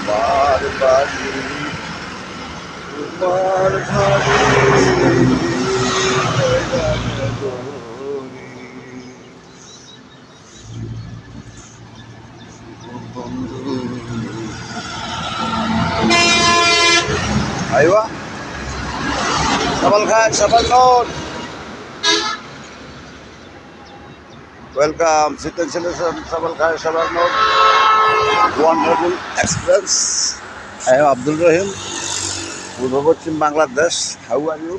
আমার বাড়ি তোমার ঘরে বন্ধু আইবা সবাল খান সবাল নোট ওয়েলকাম সিটেন সিলেকশন সবাল খান সবাল নোট wonderful express I am Abdul Rahim পূর্ব পশ্চিম Bangladesh how are you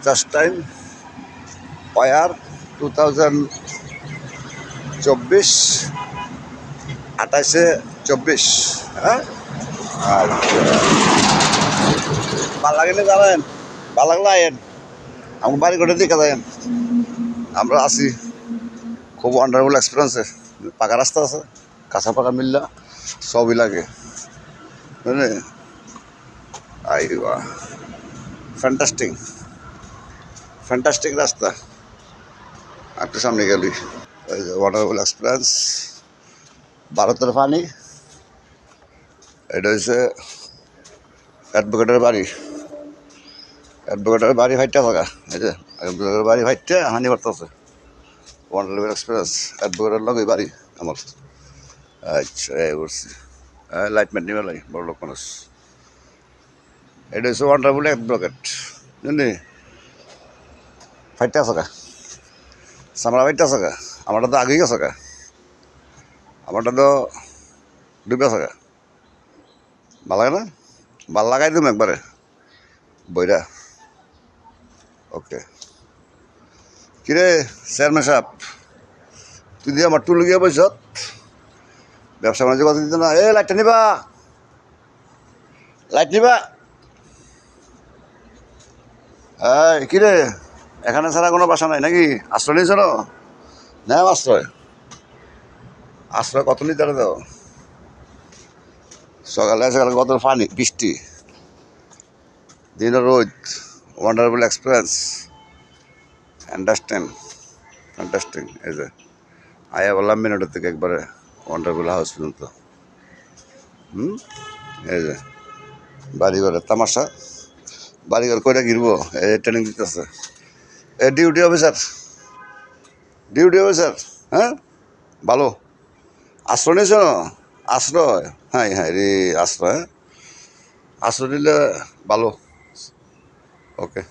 just time ওয়ার 2024 28/24 হ্যাঁ আচ্ছা ভালো লাগলে যাবেন ভালো লাগলে আয়েন আমার বাড়ি করে দিকে যাবেন আমরা আছি খুব ওয়ান্ডারফুল এক্সপিরিয়েন্সে পাকা রাস্তা আছে কাঁচা পাকা মিললা সবই লাগে বুঝলেন আইবা ফ্যান্টাস্টিক ফ্যান্টাস্টিক রাস্তা একটু সামনে গেলি এই যে ওয়ান্ডারফুল এক্সপিরিয়েন্স ভারতের পানি এটা হচ্ছে অ্যাডভোকেটের বাড়ি অ্যাডভোকেটের বাড়ি ভাইটা থাকা এই যে অ্যাডভোকেটের বাড়ি ভাইটা হানি করতেছে ওয়ান্ডারফুল এক্সপিরিয়েন্স অ্যাডভোকেটের লগে বাড়ি আমার আচ্ছা এই করছি লাইটমেন্ট নিবে লাই বড় লোক মানুষ এটা হচ্ছে ওয়ান্ডারফুল অ্যাডভোকেট বুঝলি ফাইটটা থাকা সামরা ফাইটটা থাকা আমারটা তো আগেই গেছে আমারটা তো ডুবে থাকা ভাল লাগে না ভাল লাগাই দিম একবারে বইরা ওকে কিরে চেয়ারম্যান সাহেব তুই দিয়ে আমার টুল গিয়ে বসত ব্যবসা বাণিজ্য কথা দিত না লাইটটা নিবা লাইট নিবা এই কিরে এখানে ছাড়া কোনো বাসা নাই নাকি আশ্রয় নিয়েছ না আশ্রয় আশ্রয় কত নিতে দাও সকালে সকালে কত পানি বৃষ্টি দিনের রোদ ওয়ান্ডারফুল এক্সপিরিয়েন্স আন্ডারস্ট্যান্ড ফ্যান্টাস্টিক এই যে আয়া বললাম মিনিটের থেকে একবারে ওয়ান্ডারফুল হাউস পর্যন্ত এই যে বাড়িঘরের তামাশা বাড়িঘর কইরা গিরবো এই ট্রেনিং দিতেছে এ ডিউটি অফিসার হ্যাঁ ভালো আশ্রয় নিয়েছ আশ্রয় হ্যাঁ হ্যাঁ রে আশ্রয় আশ্রয় নিলে ভালো ওকে